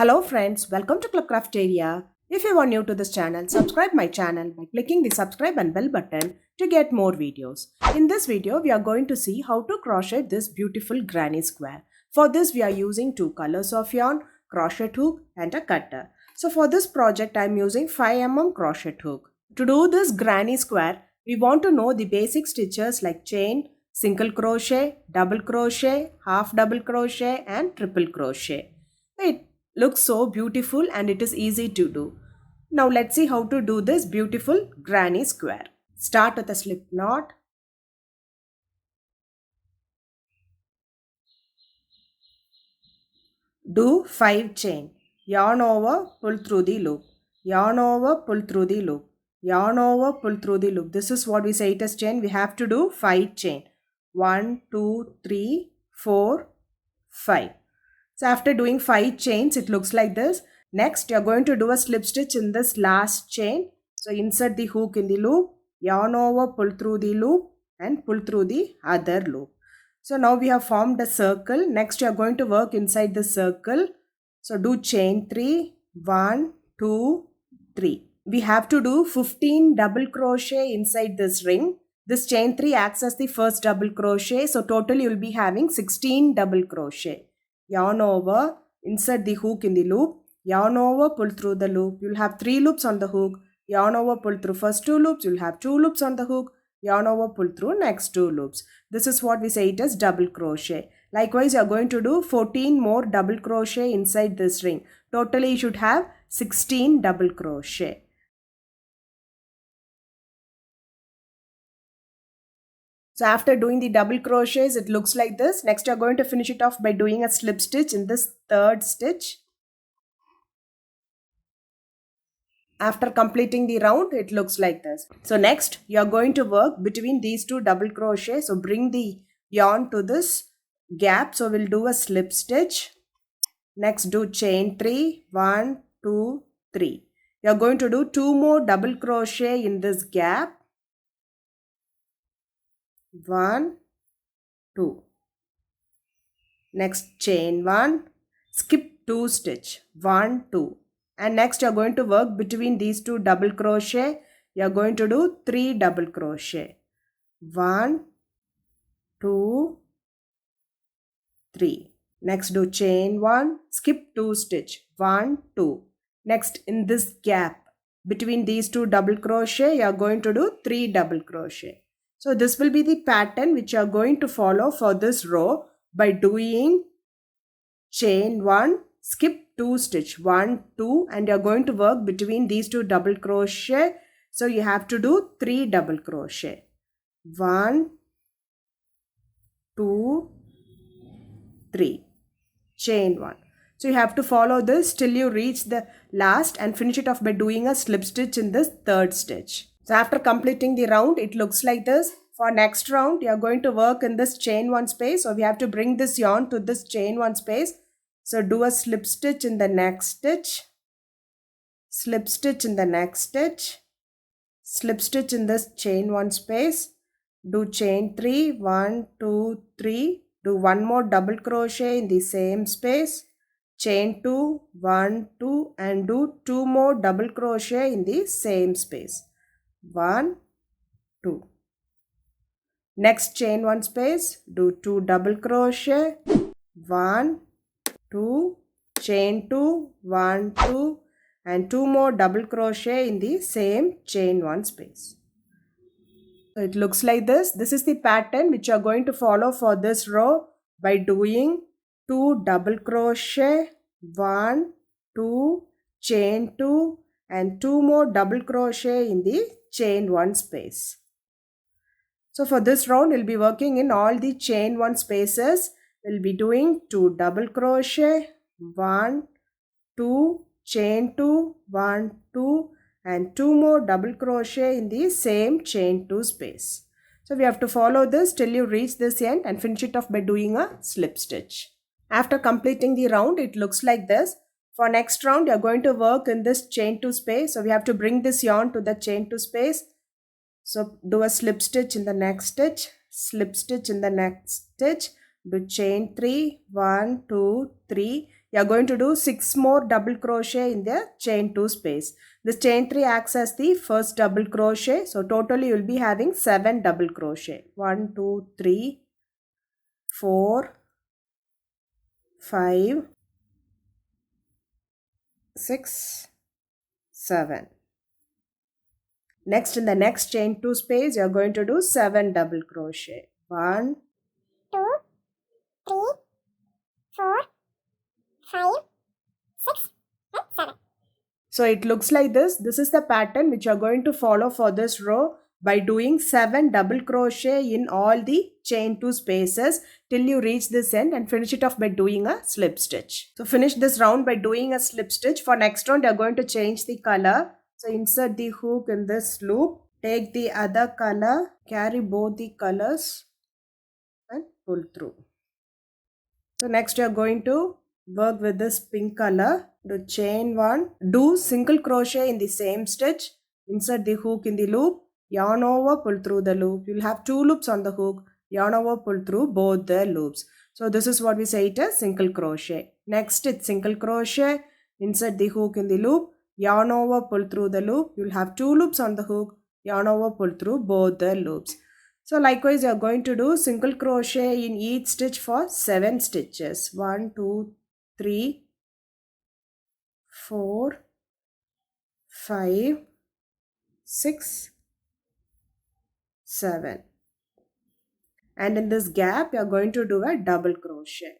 Hello friends, welcome to Club Crafteria. If you are new to this channel, subscribe my channel by clicking the subscribe and bell button to get more videos. In this video, we are going to see how to crochet this beautiful granny square. For this, we are using two colors of yarn, crochet hook and a cutter. So for this project, I am using 5mm crochet hook. To do this granny square, we want to know the basic stitches like chain, single crochet, double crochet, half double crochet and triple crochet. It looks so beautiful and it is easy to do. Now let's see how to do this beautiful granny square. Start with a slip knot. Do 5 chain. Yarn over, pull through the loop. Yarn over, pull through the loop. Yarn over, pull through the loop. This is what we say it as chain. We have to do 5 chain. 1, 2, 3, 4, 5. So after doing 5 chains, it looks like this. Next, you are going to do a slip stitch in this last chain. So insert the hook in the loop, yarn over, pull through the loop and pull through the other loop. So now we have formed a circle. Next, you are going to work inside the circle. So do chain 3, 1, 2, 3. We have to do 15 double crochet inside this ring. This chain 3 acts as the first double crochet. So total you will be having 16 double crochet. Yarn over, insert the hook in the loop, yarn over, pull through the loop. You'll have 3 loops on the hook, yarn over, pull through first 2 loops. You'll have 2 loops on the hook, yarn over, pull through next 2 loops. This is what we say it as double crochet. Likewise, you are going to do 14 more double crochet inside this ring. Totally, you should have 16 double crochet. So after doing the double crochets, it looks like this. Next, you are going to finish it off by doing a slip stitch in this third stitch. After completing the round, it looks like this. So next, you are going to work between these two double crochets. So bring the yarn to this gap. So we'll do a slip stitch. Next, do chain 3, 1, 2, 3. You are going to do 2 more double crochet in this gap. 1, 2. Next, chain 1, skip 2 stitch, 1, 2. And next you are going to work between these two double crochet. You are going to do 3 double crochet. 1, 2, 3. Next do chain 1, skip 2 stitch, 1, 2. Next in this gap between these two double crochet, you are going to do 3 double crochet. So this will be the pattern which you are going to follow for this row by doing chain 1, skip 2 stitch, 1, 2 and you are going to work between these two double crochet. So you have to do 3 double crochet. 1, 2, 3. Chain 1. So you have to follow this till you reach the last and finish it off by doing a slip stitch in this third stitch. So after completing the round, it looks like this. For next round, you are going to work in this chain 1 space. So we have to bring this yarn to this chain 1 space. So do a slip stitch in the next stitch, slip stitch in the next stitch, slip stitch in this chain 1 space, do chain 3, 1, 2, 3, do 1 more double crochet in the same space, chain 2, 1, 2 and do 2 more double crochet in the same space, 1, 2. Next chain 1 space, do 2 double crochet, 1, 2, chain 2, 1, 2 and 2 more double crochet in the same chain 1 space. So it looks like this. This is the pattern which you are going to follow for this row by doing 2 double crochet, 1, 2, chain 2 and 2 more double crochet in the chain 1 space. So for this round, we'll be working in all the chain 1 spaces. We'll be doing 2 double crochet, 1, 2, chain 2, 1, 2 and 2 more double crochet in the same chain 2 space. So we have to follow this till you reach this end and finish it off by doing a slip stitch. After completing the round, it looks like this. For next round, you are going to work in this chain 2 space. So we have to bring this yarn to the chain 2 space. So do a slip stitch in the next stitch, slip stitch in the next stitch, do chain 3, 1, 2, 3. you are going to do 6 more double crochet in the chain 2 space. This chain 3 acts as the first double crochet. So totally you will be having 7 double crochet. 1, 2, 3, 4, 5, 6, 7. Next, in the next chain 2 space, you are going to do 7 double crochet. 1, 2, 3, 4, 5, 6, and 7. So it looks like this. This is the pattern which you are going to follow for this row by doing 7 double crochet in all the chain 2 spaces till you reach this end, and finish it off by doing a slip stitch. So finish this round by doing a slip stitch. For next round, you are going to change the color. So insert the hook in this loop. Take the other color. Carry both the colors and pull through. So next you are going to work with this pink color. Do chain 1. Do single crochet in the same stitch. Insert the hook in the loop. Yarn over, pull through the loop. You will have 2 loops on the hook. Yarn over, pull through both the loops. So this is what we say it as single crochet. Next it's single crochet. Insert the hook in the loop. Yarn over, pull through the loop. You will have 2 loops on the hook. Yarn over, pull through both the loops. So likewise, you are going to do single crochet in each stitch for 7 stitches. 1, 2, 3, 4, 5, 6, 7. And in this gap, you are going to do a double crochet.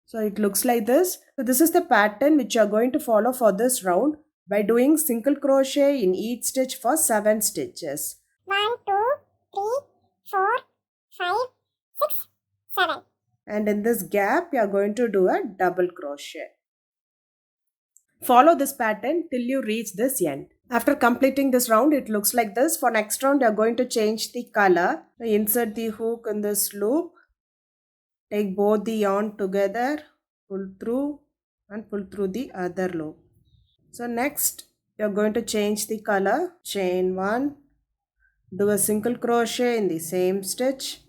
So it looks like this. So this is the pattern which you are going to follow for this round by doing single crochet in each stitch for 7 stitches. 1, 2, 3, 4, 5, 6, 7. And in this gap, you are going to do a double crochet. Follow this pattern till you reach this end. After completing this round, it looks like this. For next round, you are going to change the color. Insert the hook in this loop. Take both the yarn together, pull through and pull through the other loop. So next, you are going to change the color. Chain 1. Do a single crochet in the same stitch.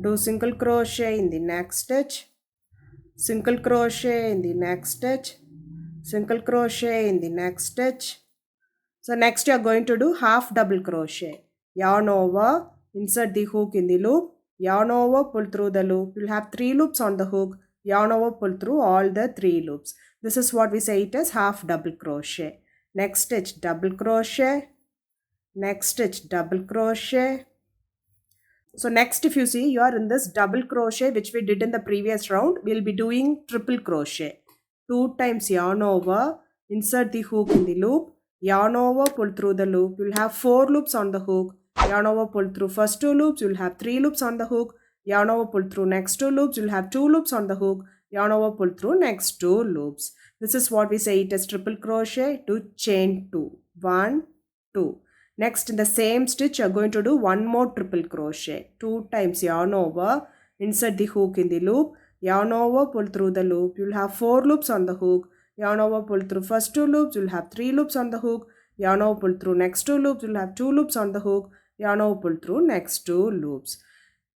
Do single crochet in the next stitch. Single crochet in the next stitch. Single crochet in the next stitch. So next you are going to do half double crochet. Yarn over, insert the hook in the loop, yarn over, pull through the loop. You'll have 3 loops on the hook, yarn over, pull through all the 3 loops. This is what we say it as half double crochet. Next stitch double crochet. Next stitch double crochet. So next, if you see, you are in this double crochet which we did in the previous round. We'll be doing triple crochet. 2 times yarn over, insert the hook in the loop, yarn over, pull through the loop. You'll have 4 loops on the hook, yarn over, pull through first 2 loops. You'll have 3 loops on the hook, yarn over, pull through next 2 loops. You'll have 2 loops on the hook, yarn over, pull through next 2 loops. This is what we say it as triple crochet. To chain 2. 1, 2. Next, in the same stitch, you are going to do 1 more triple crochet. 2 times yarn over, insert the hook in the loop, yarn over, pull through the loop. You will have 4 loops on the hook, yarn over, pull through first 2 loops. You will have 3 loops on the hook, yarn over, pull through next 2 loops. You will have 2 loops on the hook, yarn over, pull through next 2 loops.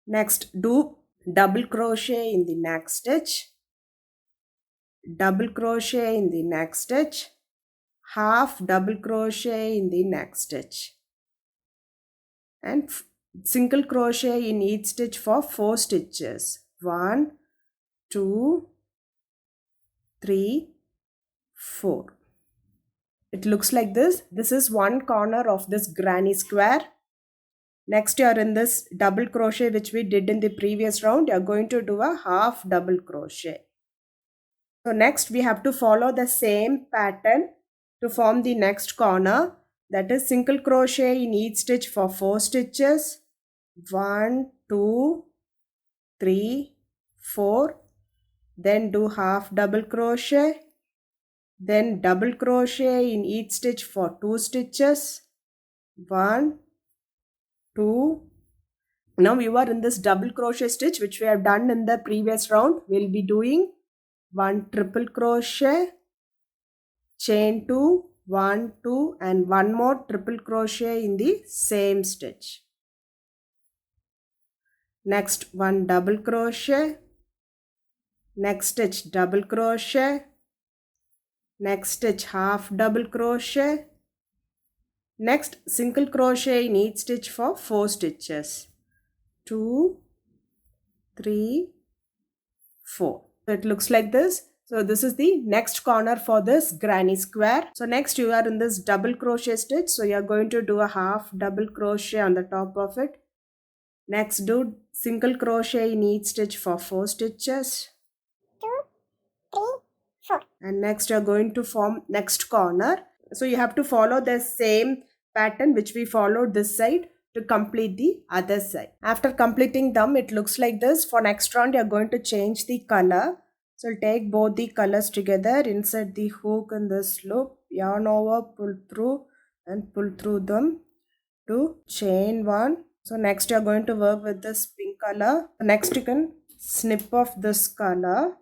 Next, do double crochet in the next stitch, double crochet in the next stitch, half double crochet in the next stitch, and single crochet in each stitch for 4 stitches. 1, 2, 3, 4. It looks like this. This is one corner of this granny square. Next, you are in this double crochet which we did in the previous round. You are going to do a half double crochet. So next we have to follow the same pattern to form the next corner. That is single crochet in each stitch for 4 stitches. 1, 2, 3, 4. Then do half double crochet. Then double crochet in each stitch for 2 stitches. 1, 2. Now you are in this double crochet stitch which we have done in the previous round. We will be doing 1 triple crochet, chain 2, 1, 2 and 1 more triple crochet in the same stitch. Next, 1 double crochet, next stitch double crochet, next stitch half double crochet, next single crochet in each stitch for 4 stitches, 2, 3, 4. So it looks like this. So this is the next corner for this granny square. So next you are in this double crochet stitch. So you are going to do a half double crochet on the top of it. Next do single crochet in each stitch for 4 stitches. 2, 3, 4. And next you are going to form next corner. So you have to follow the same pattern which we followed this side to complete the other side. After completing them, it looks like this. For next round, you are going to change the color. So take both the colors together, insert the hook in this loop, yarn over, pull through and pull through them to chain 1. So next you are going to work with this pink color. Next you can snip off this color.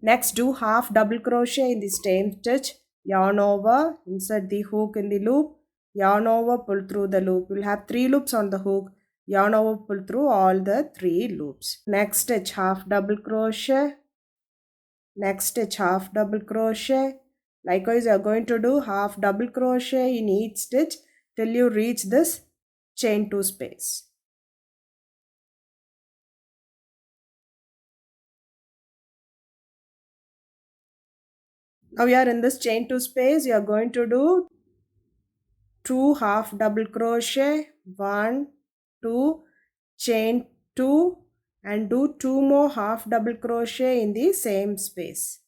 Next do half double crochet in the same stitch, yarn over, insert the hook in the loop, yarn over, pull through the loop. You'll have 3 loops on the hook, yarn over, pull through all the 3 loops. Next stitch half double crochet, next stitch half double crochet. Likewise you are going to do half double crochet in each stitch till you reach this chain 2 space. Now we are in this chain 2 space. You are going to do 2 half double crochet, 1, 2, chain 2 and do 2 more half double crochet in the same space.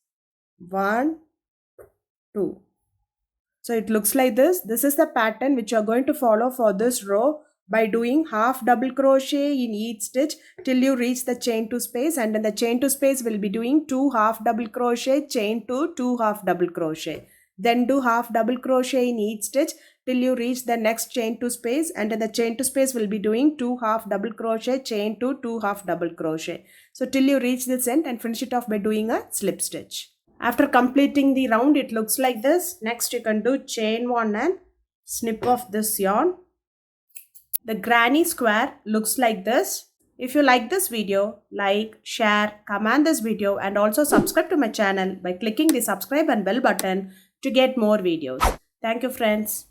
1, 2. So it looks like this. This is the pattern which you are going to follow for this row by doing half double crochet in each stitch till you reach the chain 2 space, and in the chain 2 space we'll be doing 2 half double crochet, chain 2, 2 half double crochet. Then do half double crochet in each stitch till you reach the next chain 2 space, and in the chain 2 space we'll be doing 2 half double crochet, chain 2, 2 half double crochet. So till you reach this end and finish it off by doing a slip stitch. After completing the round, it looks like this. Next you can do chain 1 and snip off this yarn. The granny square looks like this. If you like this video, like, share, comment this video and also subscribe to my channel by clicking the subscribe and bell button to get more videos. Thank you friends.